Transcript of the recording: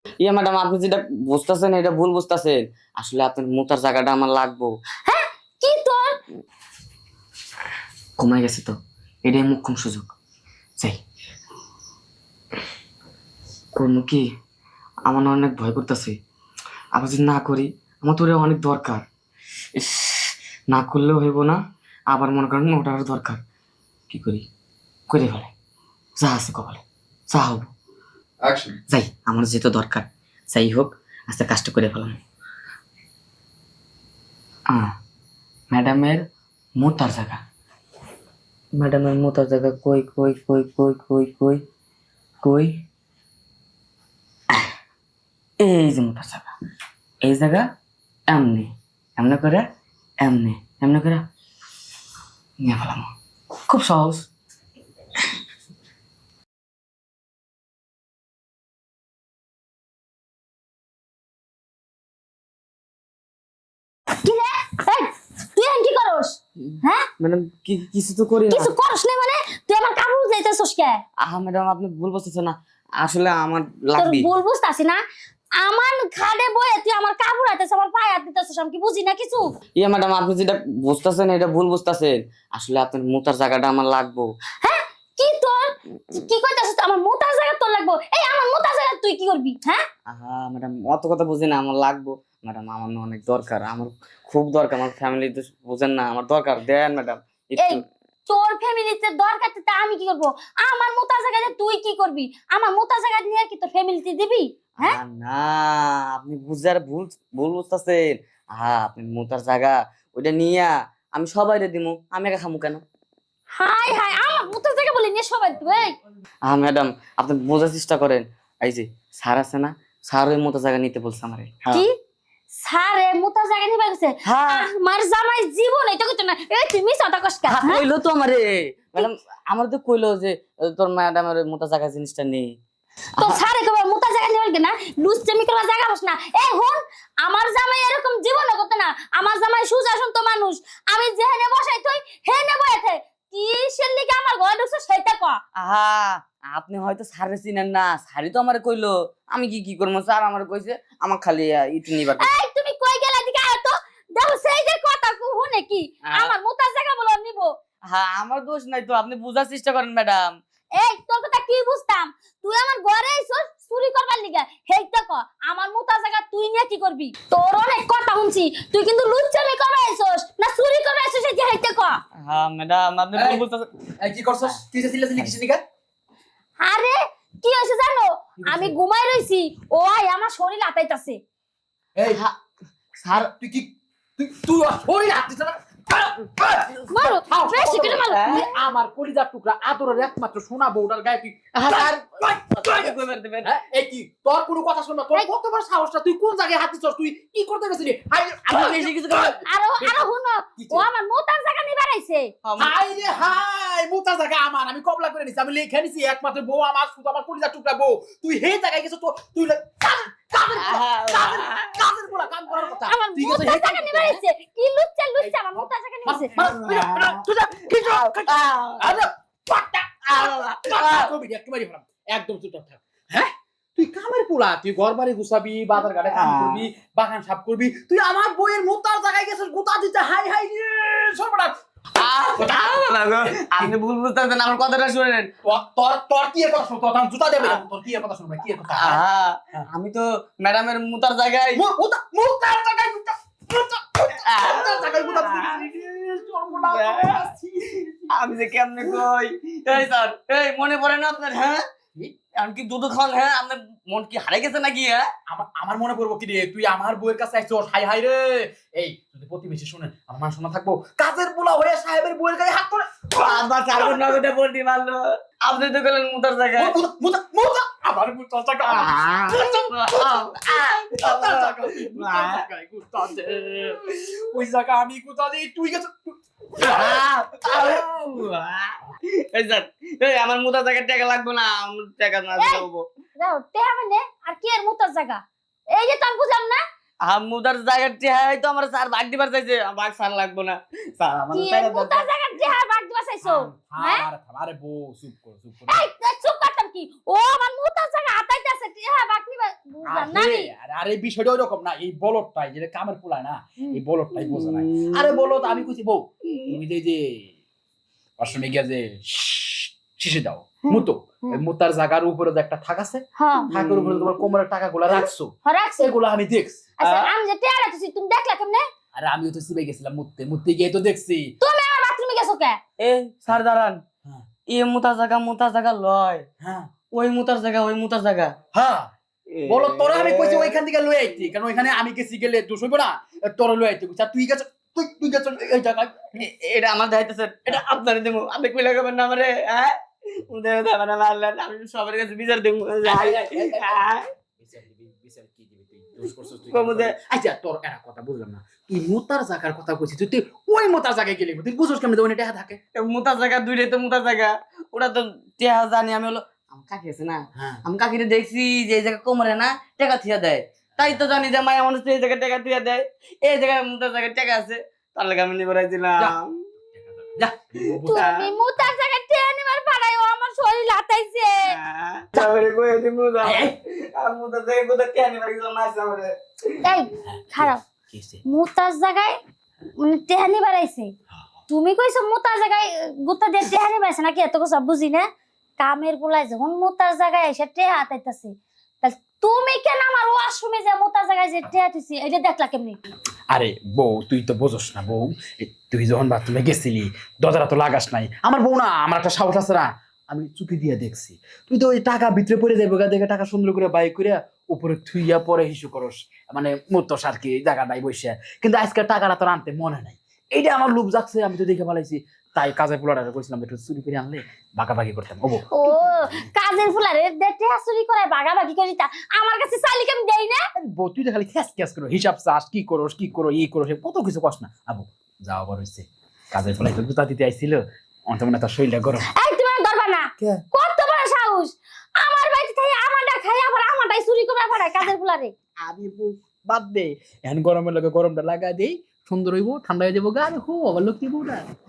ইয়া madam, আপনি যেটা বুঝতেছেন এটা ভুল বুঝতেছেন। আসলে আপনার মোতার জায়গাটা আমার লাগবো। হ্যাঁ কি তোর? ঘুমাই গেছে তো, এটাই মোক্ষম সুযোগ। যাই করবো কি, আমার না অনেক ভয় করতেছে। আবার যদি না করি, আমার তো ওটা অনেক দরকার। ইস, না করলেও হইব না, আবার মনে করেন ওটার দরকার। কি করি, করে ফেলে যা আছে কপালে, যা হবো। যাই, আমার যেহেতু দরকার, যাই হোক আস্তে কাজটা করে ফেলাম। ম্যাডামের মোতার জায়গা, ম্যাডামের মোতার জায়গা কই কই কই কই কই কই কই, এই যে মোতার জায়গা, এই জায়গা এমনি এমনি করে, এমনি এমনি করে নিয়ে ফেলাম। খুব সহজ। কি রে? এই, তুই এখন কি করস? হ্যাঁ ম্যাডাম কিছু তো করি না। কিছু করস না মানে? তুই আমার কাপড় যাইতেছস কে? ম্যাডাম আপনি ভুল বুঝতেছেন না, আসলে আমার তোর লাগবে। ভুল বুঝতাছি না। আমার ঘাড়ে বয়ে তুই আমার কাপড় হাতেছ, আমার পায়ে হাত দিতেছস, আমি কি বুঝি না কিছু? ইয়া ম্যাডাম, আপনি যেটা বুঝতেছেন এটা ভুল বুঝতেছেন। আসলে আপনার মোতার জায়গাটা আমার লাগবো। হ্যাঁ কি তোর? তুই কি কইতাছস? আমার মোতার জায়গা তোর লাগবো? এই আমার মোতার জায়গা তুই কি করবি? হ্যাঁ ম্যাডাম অত কথা বুঝি না, আমার লাগবো। ম্যাডাম আমার না অনেক দরকার, আমার খুব দরকার। আমার ফ্যামিলি তো বুঝেন না, আমার দরকার, দেন ম্যাডাম এই একটু। তোর ফ্যামিলিতে দরকার তা আমি কি করব? আমার মোতার জায়গা তুই কি করবি? আমার মোতার জায়গা নিয়ে কি তোর ফ্যামিলিতে দিবি? হ্যাঁ না, আপনি বুঝার ভুল ভুল বুঝতেছেন। আপনি মোতার জায়গা ওইটা নিয়া আমি সবাইরে দিমু, আমি একা খামু কেন? হাই হাই, আমার মোতার জায়গা বলে নিয়ে সবাই তুই। ম্যাডাম আপনি বোঝার চেষ্টা করেন। এই যে স্যার আছে না, স্যার ওই মোতার জায়গা নিতে বলছে আমারে। কি সারে মোতার জায়গা নিবা গেছে? আমার জামাই জীবন এটা কইতো না। এই তুই মিছ কথা কস কেন? কইলো তো আমারে ম্যাডাম, আমার তো কইলো যে তোর ম্যাডামের মোতার জায়গা জিনিসটা নেই। তো সারে কবে মোতার জায়গা নিবা না? লুচ্চামি করা জায়গা বস না। এই হন, আমার জামাই এরকম জীবনে করতে না। আমার জামাই সুজা শুনতো মানুষ। আমি যেখানে বসাই তুই হেনে বয়েছে। কিসের লিগে আমার ঘরে ঢুকছ সেটা ক। আপনি হয়তো স্যারে চিনেন না, স্যারই তো আমারে কইলো। আমি কি কি করবো, স্যার আমারে কইছে আমার খালি ইট নিবার। এই তুমি কই গেলা দিকে আয় তো। দেখো সেই যে কথা কু হুনে কি আমার মোতার জায়গা বলো নিব। আমার দোষ নাই তো, আপনি বুঝার চেষ্টা করেন ম্যাডাম। এই তোর কথা কি বুঝতাম? তুই আমার ঘরে আইছস চুরি করবার লিগা। হেইটা ক আমার মোতা জায়গা তুই নিয়ে কি করবি? তোর অনেক কথা শুনছি। তুই কিন্তু লুচ্চামি করবার আইছস না চুরি করবার আইছস এই যে হেইটা ক। ম্যাডাম আপনি ভুল বুঝতেছেন। এই কি করছস? কি চিল্লাচিল্লি কিসের নিগা? আরে কি হইছে জানো? আমি ঘুমাই রইছি, ও আই আমার শরীর আতাইতাছে। এই স্যার তুই কি তুই ওই হাত দিছ না? মারো বেশি করে মারো। আমার কলিজার টুকরা আদরের একমাত্র সোনা বউটার গায়ে তুই এই কি তোর কোনো কথা শুন না? তোর কত বড় সাহসটা? তুই কোন জায়গায় হাত দিছস? তুই কি করতে গেছিলি? আপনি বেশি কিছু করেন। আরো আরো হুনো, ও আমার মোতার জায়গা নিবার আইছে। হাই রে হাই, মোটা জায়গা আমার, আমি কবলা করে নিছি, আমি লিখে নিছি একমাত্র বউ আমার, শুধু আমার কলিজার টুকরা বউ। তুই হে জায়গায় গেছিস, তো তুই কাজের বলা কাম করার কথা। আমার তুই মোতার গেছিস জায়গা নিবার আইছে। কি লুচ্চা লুচ্চা আমার মোতার জায়গা নিছে। একদম চুপ থাক। হ্যাঁ তুই কামের পোলা, তুই ঘর বাড়ি গুছাবি, বাজার ঘাটে কাম করবি, বাগান সাফ করবি, তুই আমার বইয়ের মোতার জায়গায় গেছিস গোতা দিতে। হাই হাই রে সর্বনাশ। আপনি ভুল বুঝতেছেন, আমার কথাটা শুনেন। তোর তোর কি এর কথা শুনতো? তোর জুতা দেবে না। তোর কি এর কথা শুনবে? কি এর কথা? আমি তো ম্যাডামের মুতার জায়গায় মোতার জায়গায় মোতার জায়গায় গোতা দিতে। আমি যে কেমনে কই। এই স্যার, এই মনে পড়ে না আপনার? হ্যাঁ এখন কি দুধ খান? হ্যাঁ আপনার মন কি হারাই গেছে নাকি? হ্যাঁ আমার মনে পড়বো কি রে? তুই আমার বউয়ের কাছে আসছিস। হাই হাই রে। এই যদি প্রতিবেশী শুনে আমার মান শোনা থাকবো, কাজের পোলা হয়ে সাহেবের বউয়ের গায়ে হাত তোলে। আবার চারগুণ নগদে বলটি মারলো। আপনি তো গেলেন মুতার জায়গায়। মোতা আবার মোতার জায়গা ওই জায়গা আমি কোথা দিই? তুই গেছ এই স্যার, এই আমার মুতার জায়গায় টাকা লাগবে না, আমার টাকা না দেবো। যাও টেহা মানে আর কি এর মোতার জায়গা? এই যে তুমি বুঝাম না মুতার জায়গায় টাকা তো আমার স্যার ভাগ দিবার চাইছে, ভাগ স্যার লাগবে না। স্যার আমার কি টাকা এর মোতার জায়গা টেহা ভাগ দিবা চাইছো? হ্যাঁ আরে বউ চুপ কর চুপ কর। এই চুপ করতাম কি? ও আমার মোতার জায়গা আতাইতাছে আছে হ্যাঁ বাকি বুঝলাম না আরে নি। আরে বিষয়টা ওইরকম না, এই বলদটাই যেটা কামের পোলা না, এই বলদটাই বোঝে না। আরে বলদ আমি কইছি বউ তুমি যে অসমে গিয়া যে শিশে দাও মুতো, ওই মুতার জায়গার উপরে যে একটা থাক আছে, হ্যাঁ থাকের উপরে তোমার কোমরের টাকাগুলো রাখছো, রাখছি। এগুলো আমি দেখছি। আচ্ছা আমি যে টেরা তুই তুমি দেখলা কেমনে? আরে আমিও তো সিবে গেছিলাম মুততে, মুততে গিয়ে তো দেখছি। তুমি আমার বাথরুমে গেছো কে? এ স্যার দাঁড়ান, হ্যাঁ এ মোতা জায়গা লয়, হ্যাঁ ওই মোতার জায়গা। হ্যাঁ বলো তোরা, আমি কইছি ওইখান থেকে লই আইতি, কারণ ওইখানে আমি গেছি গেলে দোষ হইব না, তোরা লই আইতি। আচ্ছা তুই গেছ, তুই গেছ এই জায়গায়। এটা আমার দায়িত্ব স্যার, এটা আপনার দেবো, আপনি কই লাগাবেন না আমারে? হ্যাঁ মারলেন, আমি সবার কাছে বিচার দেবো। বিচার দিবি, বিচার কি দিবি তুই? দোষ করছিস তুই। আচ্ছা তোর একটা কথা বুঝলাম না, তুই মোতার জায়গার কথা কইছিস, তুই ওই মোতার জায়গায় গেলি, তুই বুঝছ কেমনে ওখানে টাকা থাকে? মোতা জায়গা দুইটাই তো মোতা জায়গা, ওটা তো টেহা জানি। আমি হলো আমার কাকি আছে না, হ্যাঁ আমি কাকিরে দেখছি যে এই জায়গা কোমরে না টাকা থিয়া দেয়, তাই তো জানি যে মায়া মানুষ তো এই জায়গায় টাকা থিয়া দেয়, এই জায়গায় মোতা জায়গায় টাকা আছে, তার লাগে আমি নিয়ে বেড়াইছিলাম। যা তুমি মুতার জায়গায় টেরা নিবার পারাইও আমার শরীর লাতাইছে। এই খারাপ কি হইছে? মুতার জায়গায় মানে টেরা নিবার আইছে। তুমি কইছো মুতার জায়গায় গুতা দিয়ে টেরা নিবার আইছে নাকি? এত কথা বুঝি না। কামের পোলায় যখন মুতার জায়গায় এসে টেরা হাতাইতাছে, তাহলে তুমি কেন আমার ওয়াশরুমে যে মুতার জায়গায় যে টেরা দিছি এটা দেখলা কেমনি? আরে বউ তুই তো বোঝস না বউ, তুই যখন বাথরুমে গেছিলি দরজাটা তো লাগাস নাই। আমার বউ না, আমার একটা সাহস আছে না, আমি চুপি দিয়ে দেখছি। তুই তো ওই টাকা ভিতরে পড়ে যাইব গা, দেখে টাকা সুন্দর করে বাই করে উপরে থুইয়া পরে হিসু করস, মানে মুতস আর কি জায়গাটাই বসে। কিন্তু আজকে টাকাটা তোর আনতে মনে নাই, এইটা আমার লোভ জাগছে, আমি তো দেখে পালাইছি। তাই কাজের পোলাটা কইছিলাম একটু চুরি করে আনলে ভাগাভাগি করতাম। ও বউ, ও কাজের ফুলারে টেরা চুরি করে ভাগাভাগি করি, তা আমার কাছে চাইলে কেমন দেই না? বউ তুই তো খালি খ্যাস করো, হিসাব চাস, কি করো এই করো সে কত কিছু কস না। আবু যাও আবার হইছে, কাজের পোলাই তো জুতা দিতে আইছিল, অন্ত মনে তার শরীরটা গরম। এই তুমি আমার ধরবা না। কে? কত বড় সাহস! আমার বাড়িতে থেকে আমারটা খাই আবার আমারটাই চুরি করে পাঠায় কাজের ফুলারে। আমি বাদ দে, এখন গরমের লগে গরমটা লাগা দেই, সুন্দর হইব, ঠান্ডা হয়ে যাবো গা। আরে হো আবার লোক দিব না।